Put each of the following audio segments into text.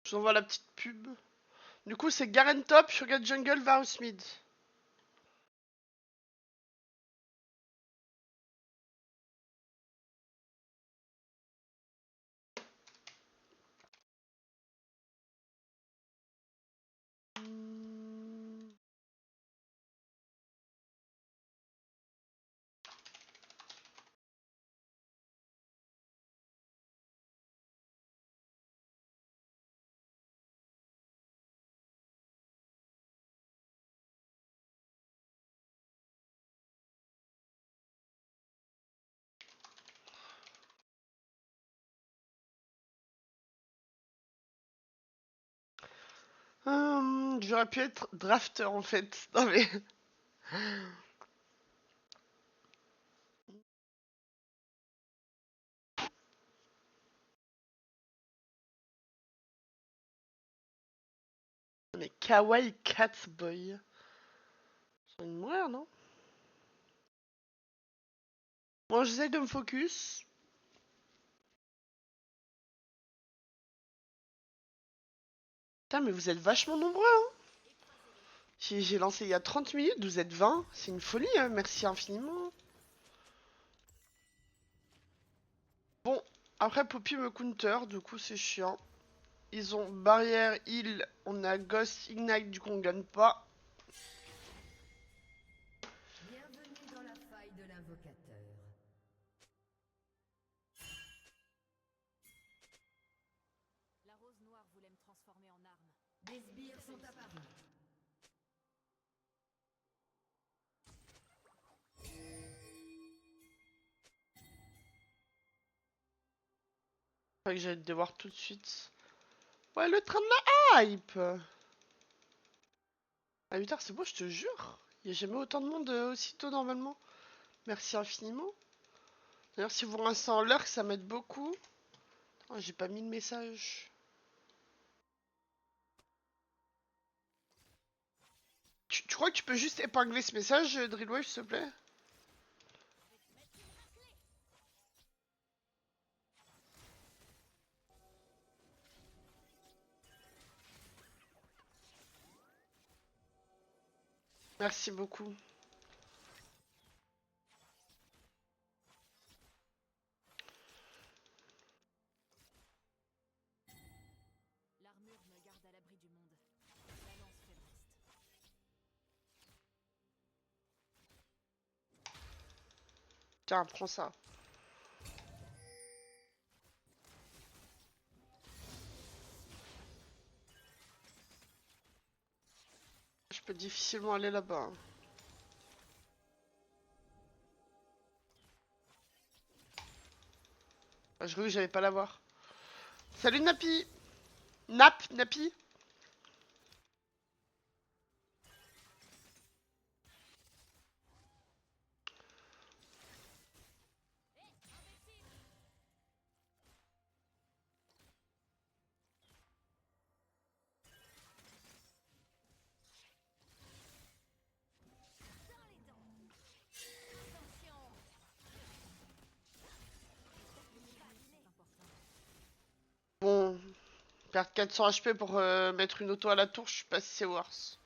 Je vous envoie la petite pub. Du coup, c'est Garen top, Sugar Jungle, Varus mid. J'aurais pu être drafter en fait. Non mais. Mais Kawaii Catboy. J'ai envie de mourir, non? Bon, j'essaye de me focus. Putain, mais vous êtes vachement nombreux, hein. J'ai lancé il y a 30 minutes, vous êtes 20. C'est une folie, hein. Merci infiniment. Bon, après Poppy me counter, du coup c'est chiant. Ils ont barrière, heal, on a Ghost, Ignite, du coup on gagne pas. Bienvenue dans la faille de l'invocateur. La rose noire voulait me transformer en arme. Des sbires sont apparus. Fait que j'allais devoir tout de suite. Ouais, le train de la hype. À 8h, c'est beau, je te jure. Il n'y a jamais autant de monde aussitôt normalement. Merci infiniment. D'ailleurs, si vous rincez en l'heure, ça m'aide beaucoup. Oh, j'ai pas mis le message. Tu crois que tu peux juste épingler ce message, Drillwave, s'il te plaît? Merci beaucoup. L'armure me garde à l'abri du monde. La lance fait le reste. Tiens, prends ça. Je peux difficilement aller là-bas. Ah, je croyais que j'allais pas l'avoir. Salut Napi. Napi. Bon, perdre 400 HP pour mettre une auto à la tour, je sais pas si c'est worse.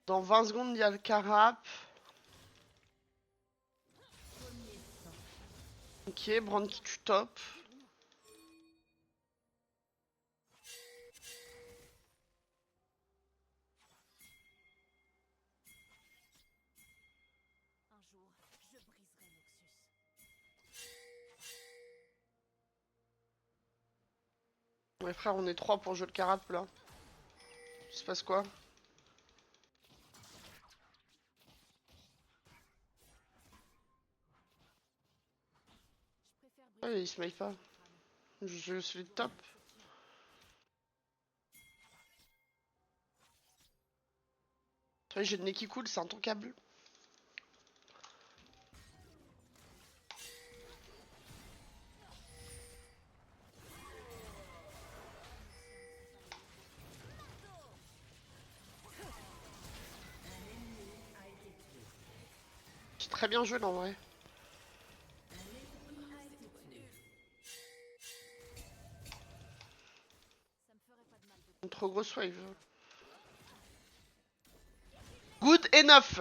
Dans 20 secondes, il y a le carap. Ok, Brand qui tue top. Un jour, je briserai Noxus. Ouais frère, on est 3 pour jouer le carap là. Il se passe quoi? Je préfère Ouais, briser il les se maille pas. crânes. Je suis le top. Tu vois, j'ai le nez qui coule, c'est un ton câble. J'ai très bien joué là en vrai. grosse wave. Good enough.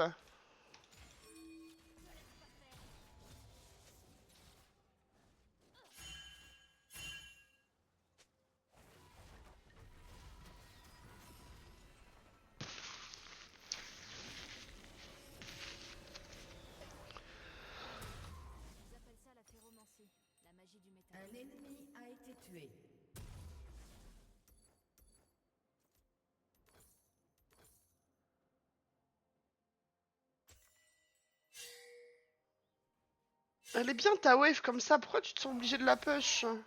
Ils appellent ça la phéromancie, la magie du métal. Un ennemi a été tué. Elle est bien ta wave comme ça, pourquoi tu te sens obligé de la push? Noxus,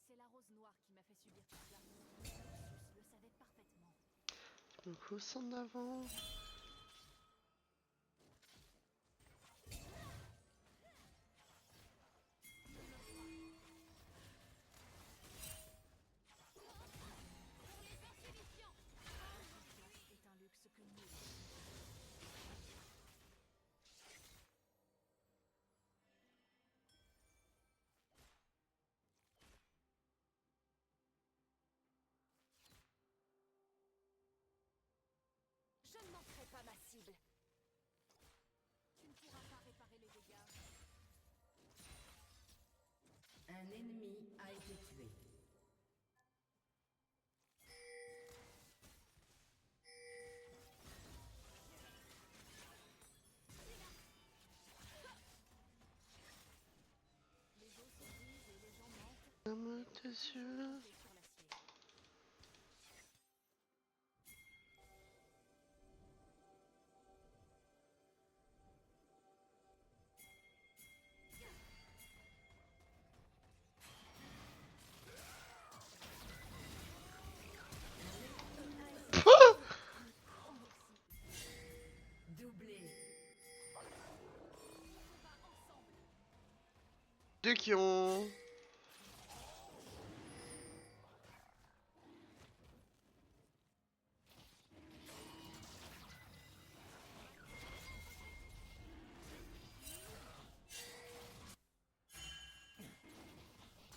c'est la rose noire qui m'a fait subir tout cela. Noxus le savait parfaitement. Donc au centre d'avant. C'est un luxe que nul. Je ne manquerai pas ma cible. Tu ne pourras pas réparer les dégâts. Un ennemi a été tué. Les eaux se brisent et les gens mentent. Ferme tes yeux. Sur l'acier. Doublé. Deux qui ont...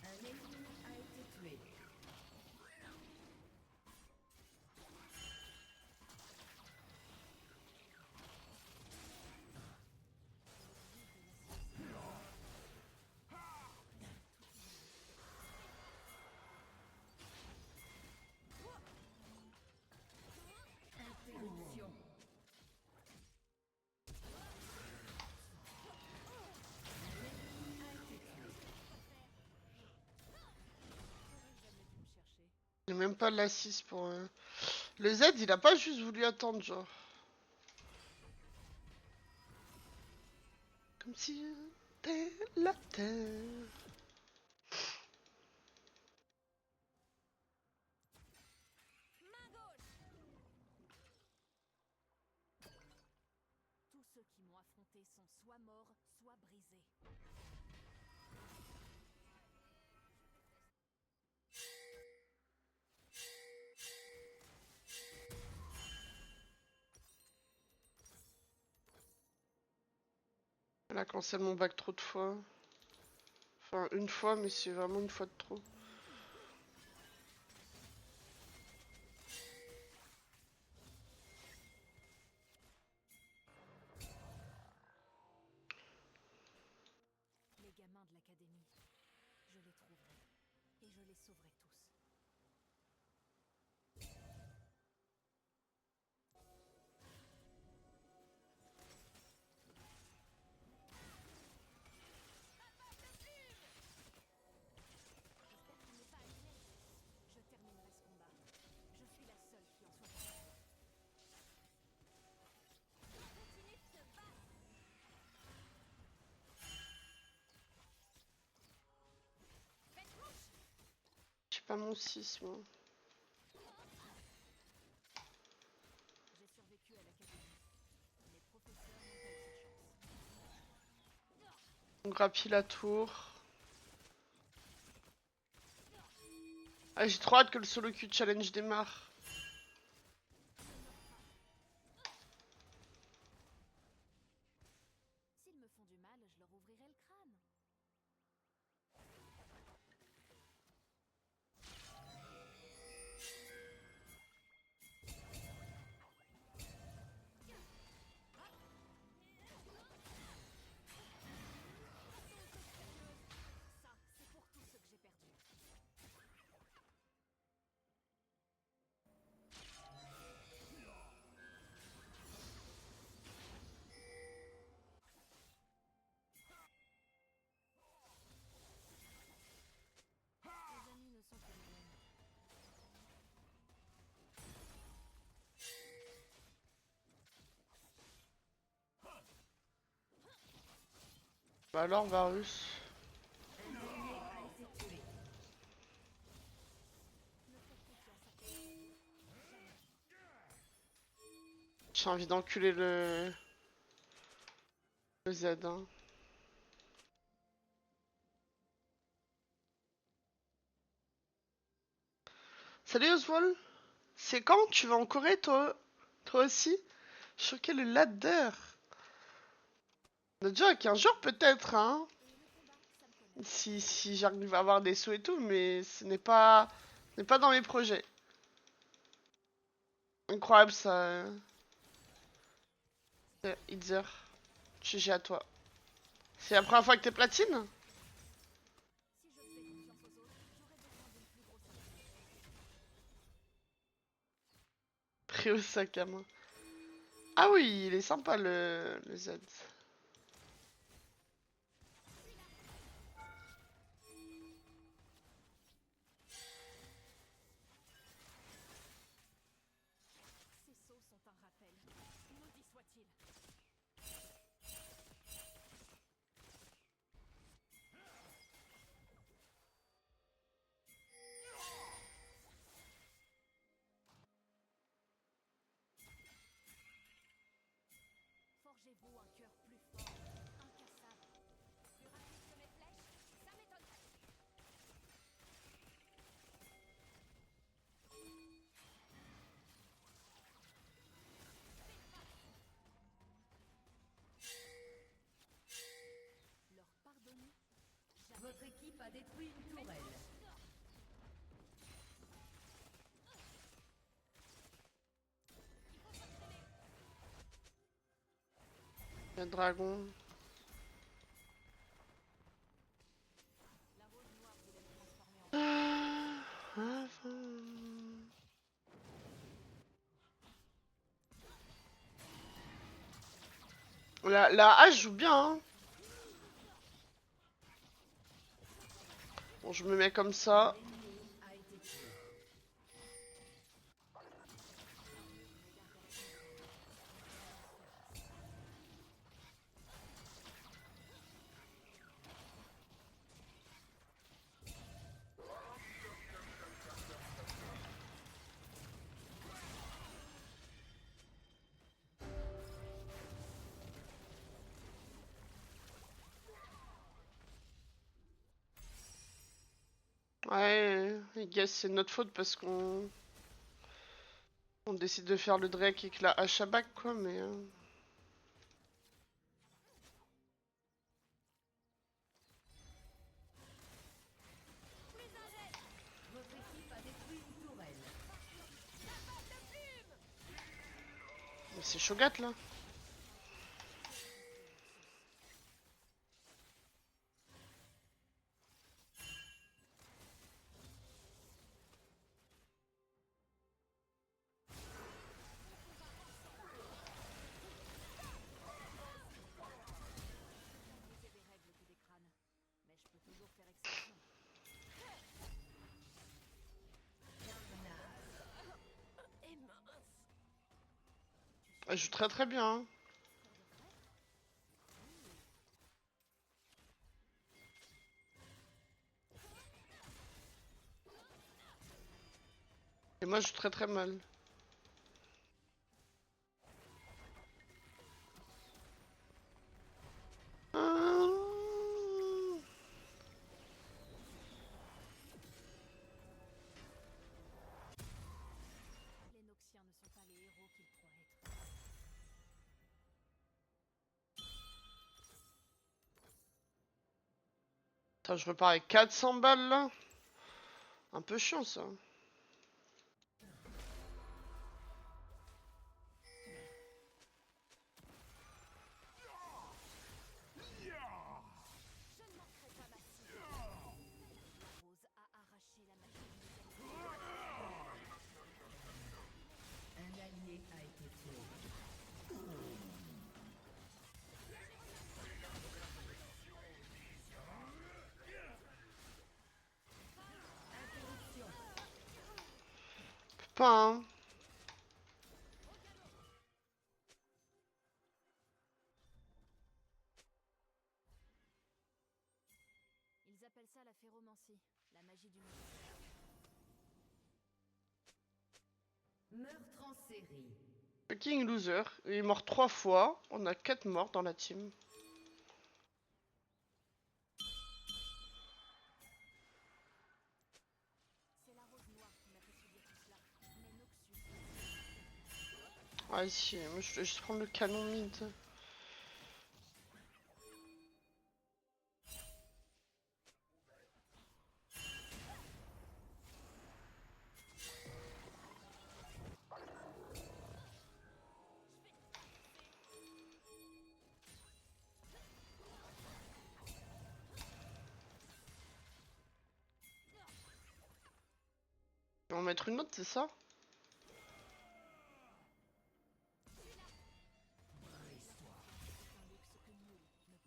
Un ennemi a été tué. Interruption. J'ai même pas l'assist pour... Le Z, il a pas juste voulu attendre, genre. Comme si j'étais la terre. Tous ceux qui m'ont affronté sont soit morts, soit brisés. Elle a cancel mon bac trop de fois. Enfin, une fois, mais c'est vraiment une fois de trop. Les gamins de l'académie, je les trouverai. Et je les sauverai tous. J'espère qu'il n'est pas allumé. Je terminerai ce combat. Je suis la seule qui en soit capable. Continue de te battre. Faites rouge. J'ai pas mon 6, moi. J'ai survécu à l'académie. Mes professeurs n'ont pas eu cette chance. On grappille la tour. Ah, j'ai trop hâte que le solo queue challenge démarre. S'ils me font du mal, je leur ouvrirai le crâne. Ça, c'est pour tous ceux que j'ai perdus. Les amis ne sont que des amis. Bah alors, Varus. Un allié a été tué. Ne faites confiance à personne. J'ai envie d'enculer le Z. Hein. Salut Oswald. C'est quand tu vas en Corée, toi aussi? Sur quel ladder? On a déjà 15 jours peut-être, hein? Et le combat, ça me connaît. Si j'arrive à avoir des sauts et tout, mais ce n'est pas dans mes projets. Incroyable ça. Itzer. GG à toi. C'est la première fois que t'es platine? Si je faisais confiance aux autres, j'aurais besoin d'une plus grosse armée. Pris au sac à main. Ah oui, il est sympa le Z. Ces sauts sont un rappel. Maudit soit-il. Forgez-vous un cœur plus fort, incassable. Plus rapide que mes flèches, ça m'étonnerait. Leur pardonner? Jamais. Votre équipe a détruit une tourelle. Le dragon. La rose noire voulait me transformer en... La hache joue bien, hein. Bon, je me mets comme ça. L'ennemi a été tué. Ouais, les gars, c'est notre faute parce on décide de faire le Drake avec la hache à bac, quoi, mais... Votre équipe a détruit une tourelle. C'est Shogat, là. briser des règles que des crânes. Mais je peux toujours faire exception. Et mince. Elle joue très très bien, hein. Et moi, je joue très très mal. Attends, je repars avec 400 balles là. Un peu chiant ça. Je ne manquerai pas ma cible. La rose a arraché la magie du Un allié a été tué. Interruption. Pas hein. Ils appellent ça la phéromancie, la magie du Meurtre en série. Fucking loser. Il est mort 3 fois. On a 4 morts dans la team. C'est la rose noire qui m'a fait subir tout cela. Mais Noxus. Ah si, moi je vais juste prendre le canon mid. On va mettre une note, c'est ça?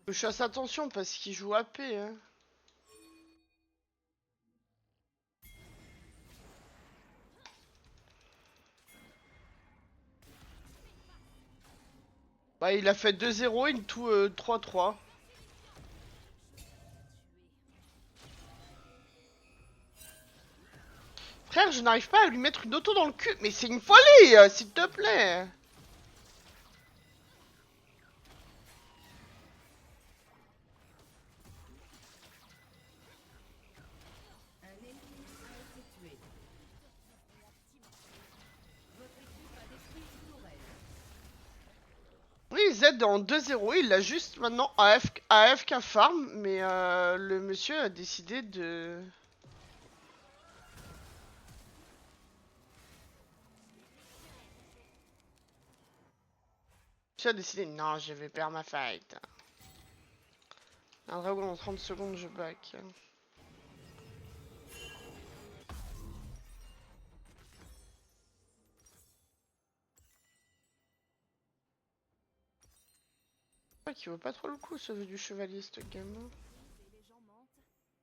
Je fasse attention parce qu'il joue AP. Hein. Bah il a fait 2-0, il tout 3-3. Frère, je n'arrive pas à lui mettre une auto dans le cul. Mais c'est une folie, s'il te plaît. Un ennemi a été tué. Votre équipe a détruit une tourelle. Oui, Z en 2-0, il a juste maintenant AFK farm. Mais le monsieur a décidé de... Tu as décidé, non, je vais perdre ma fight. Un dragon en 30 secondes, je back. Ouais, qui vaut pas trop le coup, ce vœu du chevalier, ce game. Et les gens mentent,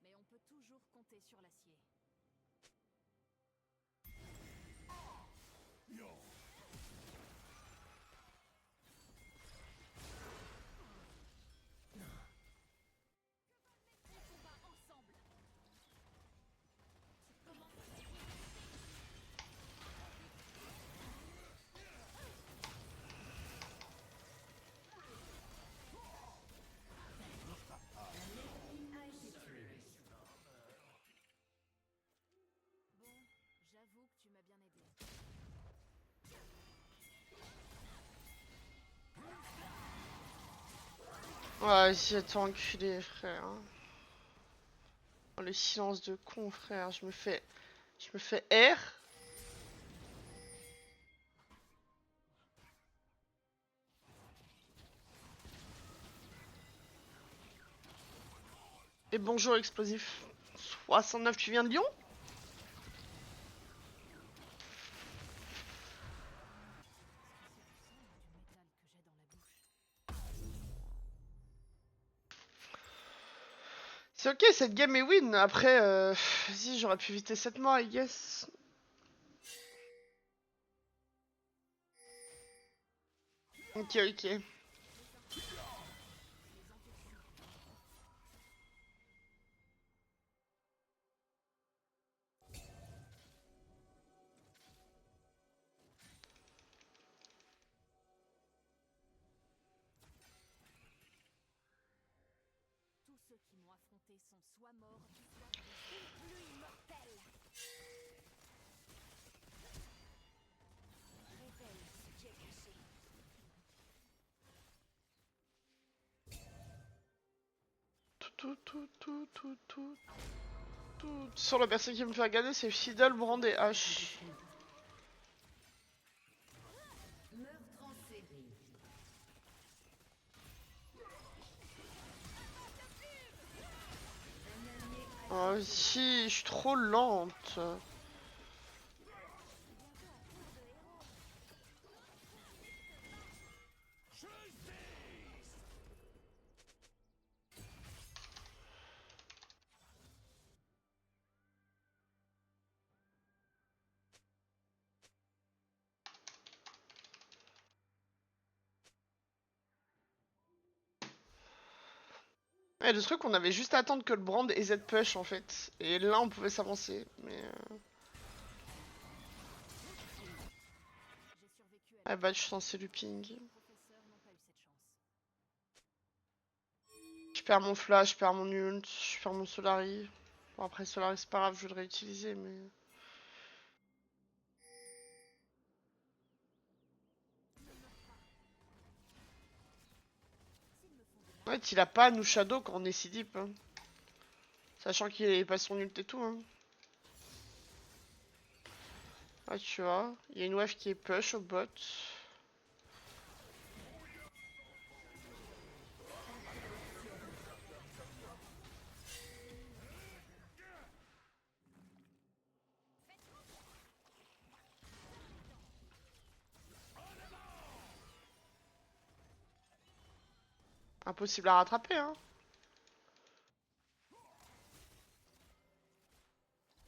mais on peut toujours compter sur l'acier. On combat ensemble. Ennemi a été tué. Bon, j'avoue que tu m'as bien aidé. Ouais, j'ai été enculé, frère. Oh, le silence de con, frère. Je me fais R. Et bonjour, explosif. 69, tu viens de Lyon? C'est ok, cette game est win. Après, si j'aurais pu éviter 7 morts, I guess. Ok, ok. Tous ceux qui m'ont affronté sont soit morts, soit plus immortels. Révèle ce qui est caché. Sur la personne qui me fait gagner, c'est Fiddle, Brand et H. Meurtre en série. Oh si, je suis trop lente. Ouais, le truc, on avait juste à attendre que le Brand et Z push en fait. Et là, on pouvait s'avancer. Mais. J'ai survécu à Ah bah, je suis censé looping. les professeurs n'ont pas eu cette chance. Je perds mon flash, je perds mon ult, je perds mon Solari. Bon, après, Solari, c'est pas grave, je vais le réutiliser, mais. Ouais, il a pas nous shadow quand on est si deep. Hein. Sachant qu'il est pas son ult et tout. Hein. Ouais, tu vois, il y a une wave qui est push au bot. Impossible à rattraper, hein.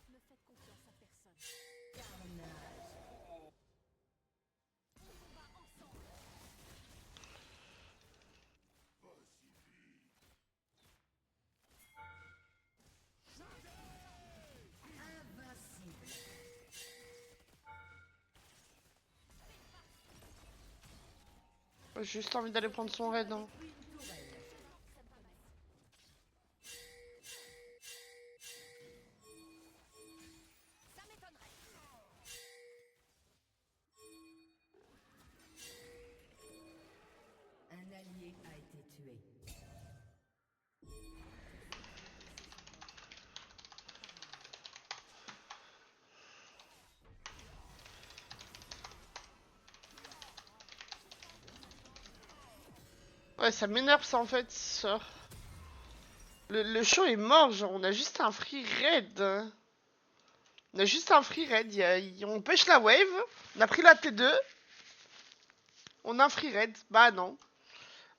Ne faites confiance à personne. Invincible. J'ai juste envie d'aller prendre son raid. Hein. Une tourelle. Ça m'étonnerait. Un allié a été tué. Ouais, ça m'énerve ça en fait. Le show est mort, genre on a juste un free raid. On a juste un free raid. On pêche la wave, on a pris la T2. On a un free raid. Bah non.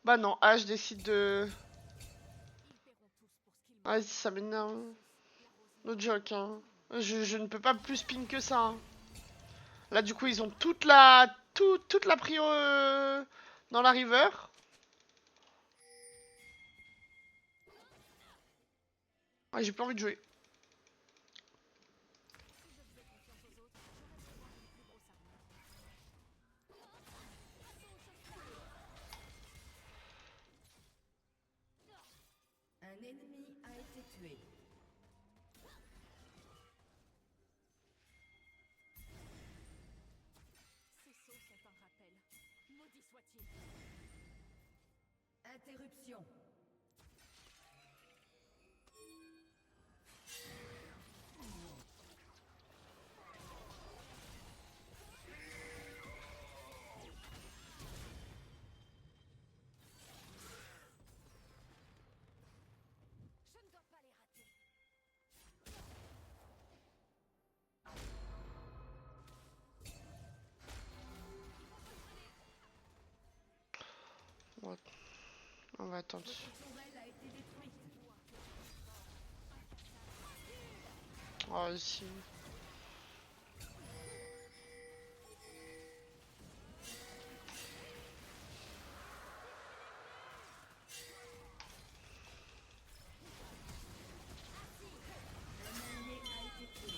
Bah non, H décide de. Ils paieront tous pour ce qu'ils m'ont Vas-y, ça m'énerve. La rose No noire. joke, hein. Je ne peux pas plus ping que ça. Hein. Là, du coup, ils ont toute la prio dans la river. Ouais, j'ai plus envie de jouer. Si je faisais confiance aux autres, j'aurais besoin d'une plus grosse armure. Un ennemi a été tué. Ces sauts sont un rappel. Maudit soit-il. Interruption. Je ne dois pas les rater. On va attendre. Votre tourelle a été détruite. Oh, si. Un allié a été tué.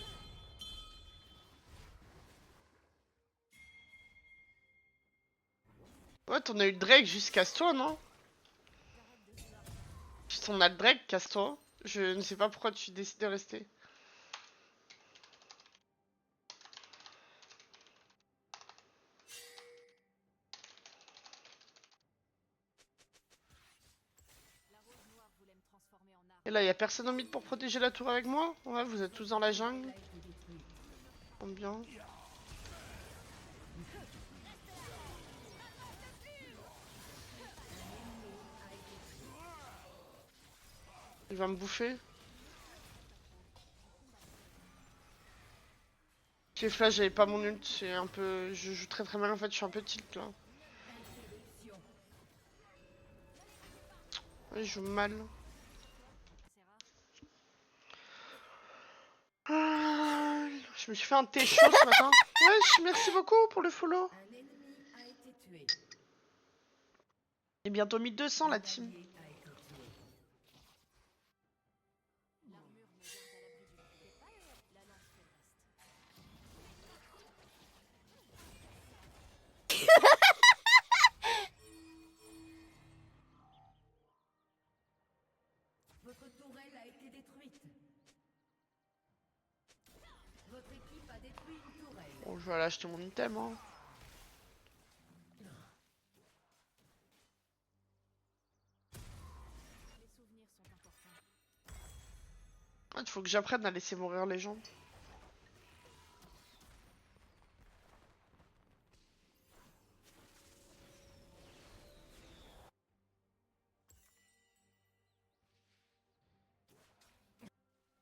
Ouais, t'en as eu Drake, juste casse-toi, non? Si t'en as le Drake, casse-toi. Je ne sais pas pourquoi tu décides de rester. La rose noire voulait me transformer en Et là, y a personne au mid pour protéger la tour avec moi? Ouais, vous êtes tous dans la jungle. Bien. Il va me bouffer. J'ai flash, j'avais pas mon ult, c'est un peu... Je joue très mal en fait, je suis un peu tilt là. Ouais, je joue mal. Ah, je me suis fait un thé chaud ce matin. Ouais, merci beaucoup pour le follow. Un ennemi a été tué. Et bientôt 1200 la team. Cavalier a été tué. L'armure me garde à l'abri du feu. C'est pas la lance fait le reste. Votre tourelle a été détruite. Votre équipe a détruit une tourelle. Bon, je vais aller acheter mon item. Hein. Les souvenirs sont importants. Il faut que j'apprenne à laisser mourir les gens.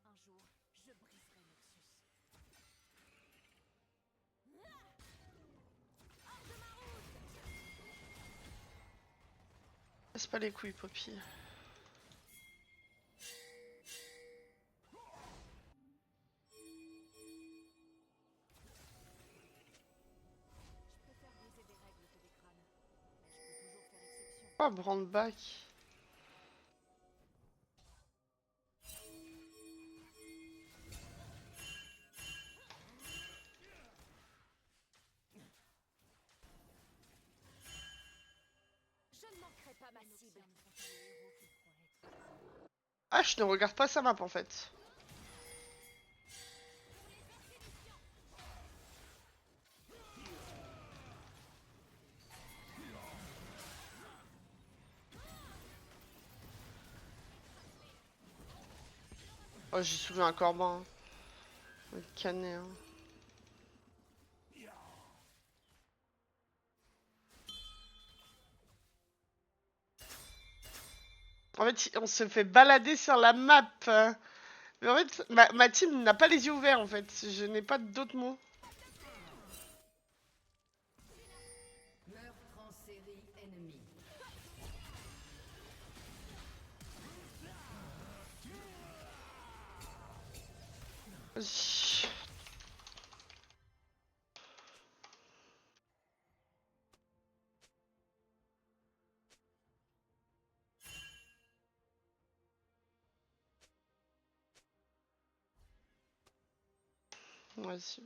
Un jour, je briserai Noxus. Casse pas les couilles, Poppy. Je préfère briser des règles que des crânes. Mais je peux toujours faire exception. Pas brand back. Je ne manquerai pas ma cible. Ne sont pas les héros qu'ils croient être. Ah, je ne regarde pas sa map en fait. Oh, j'ai soulevé un corbin. Le canet. Hein. En fait, on se fait balader sur la map. Mais en fait, ma team n'a pas les yeux ouverts en fait. Je n'ai pas d'autres mots. Meurtre en série ennemi. Vas-y. Vas-y.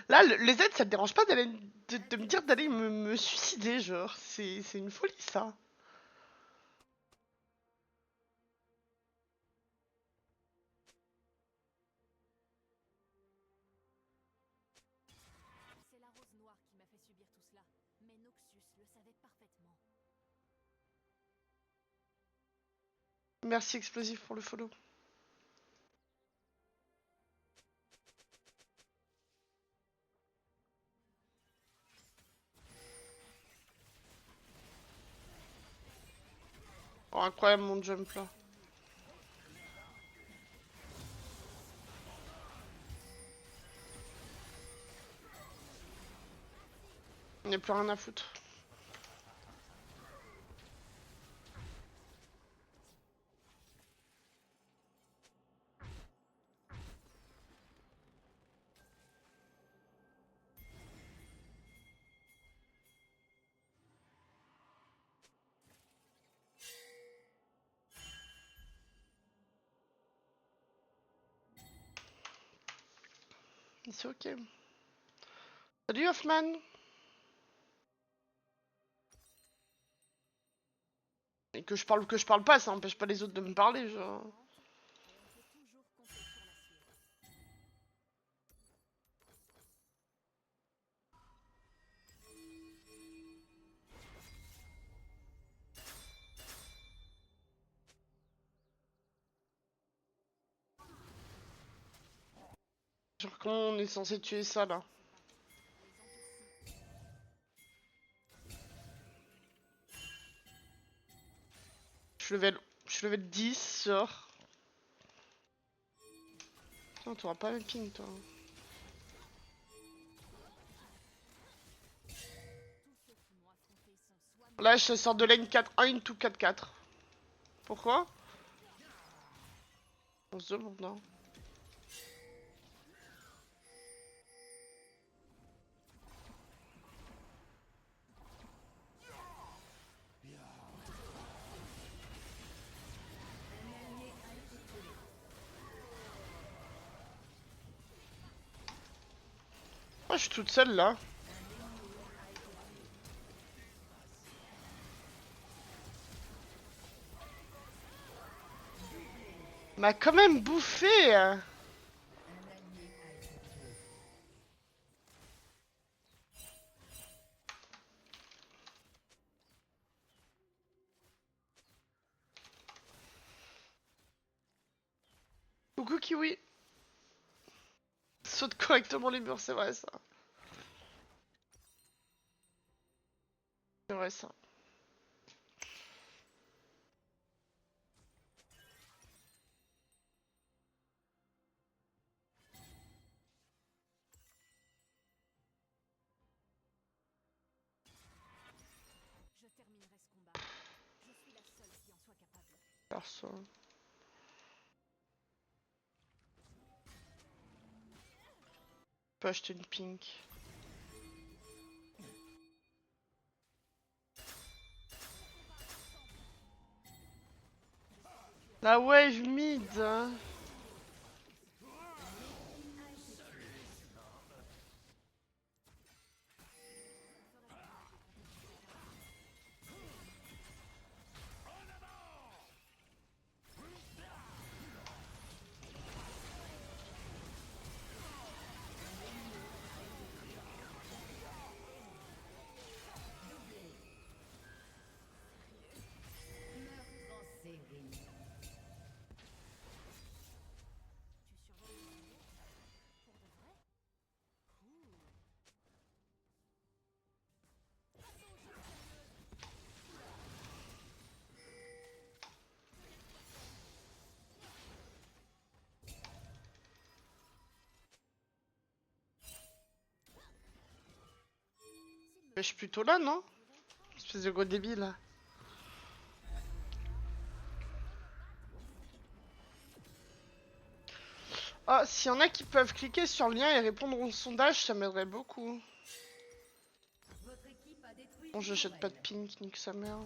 Là, les aides, ça te dérange pas d'aller de me dire d'aller me suicider, genre. C'est une folie, ça. C'est la rose noire qui m'a fait subir tout cela. Mais Noxus le savait parfaitement. Merci Explosif pour le follow. Oh, incroyable mon jump là. Il n'y a plus rien à foutre. C'est ok. Salut Hoffman. Et que je parle ou que je parle pas, ça empêche pas les autres de me parler, genre. Et on peut toujours compter sur la suivre. comment on est censé tuer ça là? Je suis level 10 sur. Non, t'auras pas le ping toi. Là, je sors de lane 4-1 into 4-4. Pourquoi? On se demande, non? Moi, je suis toute seule là. M'a quand même bouffé. Coucou Kiwi. Saute correctement les murs, c'est vrai ça. C'est vrai ça. Je terminerai ce combat. Je suis la seule qui en soit capable. Perso. Je peux acheter une pink. La wave mid. Hein. Tu survoles les ennemis? Pour de vrai? Cool. Mais je suis plutôt là, non? Espèce de gros débile. Ah, s'il y en a qui peuvent cliquer sur le lien et répondre au sondage, ça m'aiderait beaucoup. Votre équipe a détruit Bon, une j'achète pas de tourelle. pink, nique sa mère.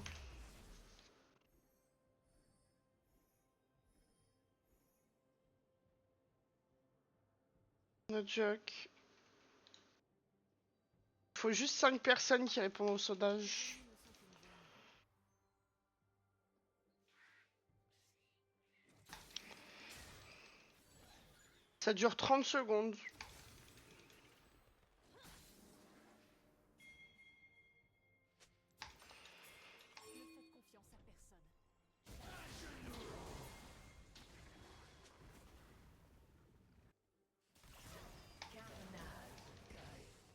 No joke. Faut juste 5 personnes qui répondent au sondage. Ça dure 30 secondes. Ne faites confiance à personne.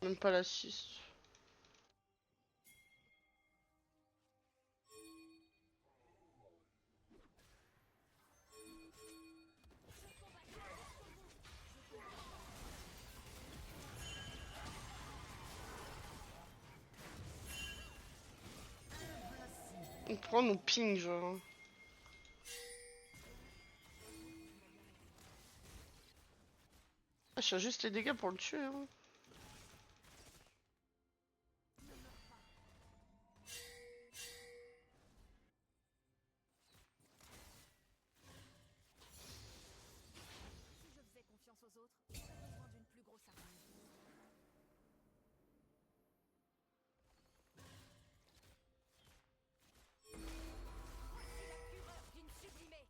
Même pas la 6. On prend nos ping, genre. Ah, je fais juste les dégâts pour le tuer. Hein. Si je faisais confiance aux autres, j'aurais besoin d'une plus grosse armée. Voici la fureur d'une sublimée.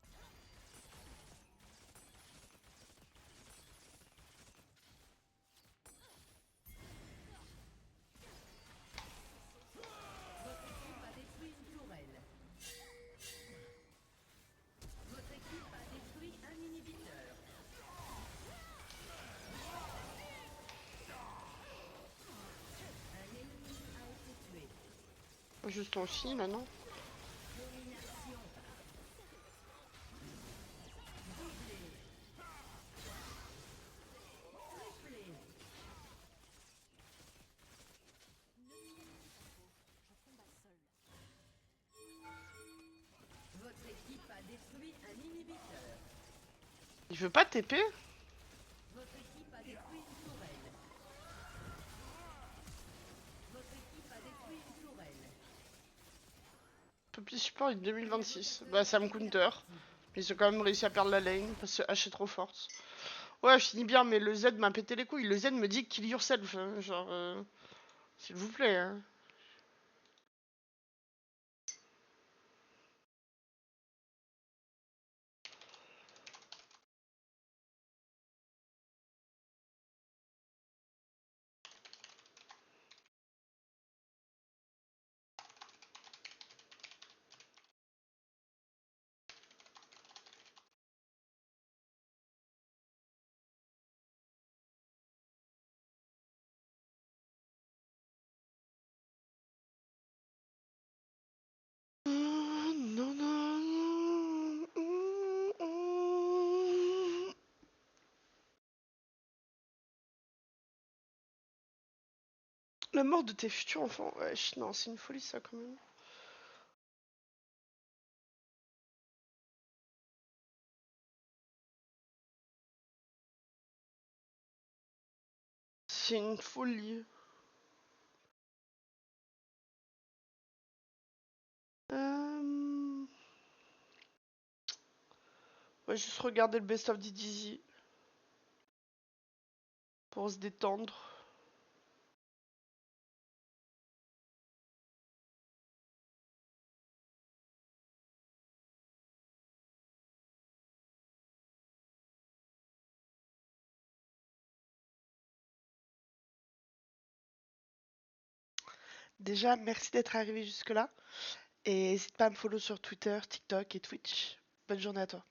Juste on finit maintenant. Je combats seul. Votre équipe a détruit un inhibiteur. Il veut pas TP? Votre équipe a détruit une tourelle. Votre équipe a détruit une tourelle. Poppy Support est 2026. Bah ça me counter. Mais ils ont quand même réussi à perdre la lane parce que H est trop forte. Ouais, je finis bien, mais le Z m'a pété les couilles. Le Z me dit kill yourself. Hein, genre, s'il vous plaît. Hein. Non, non, non. La mort de tes futurs enfants. Wesh, non, c'est une folie ça quand même. C'est une folie. On va juste regarder le best of DDZ pour se détendre. Déjà, merci d'être arrivé jusque-là. Et n'hésite pas à me follow sur Twitter, TikTok et Twitch. Bonne journée à toi.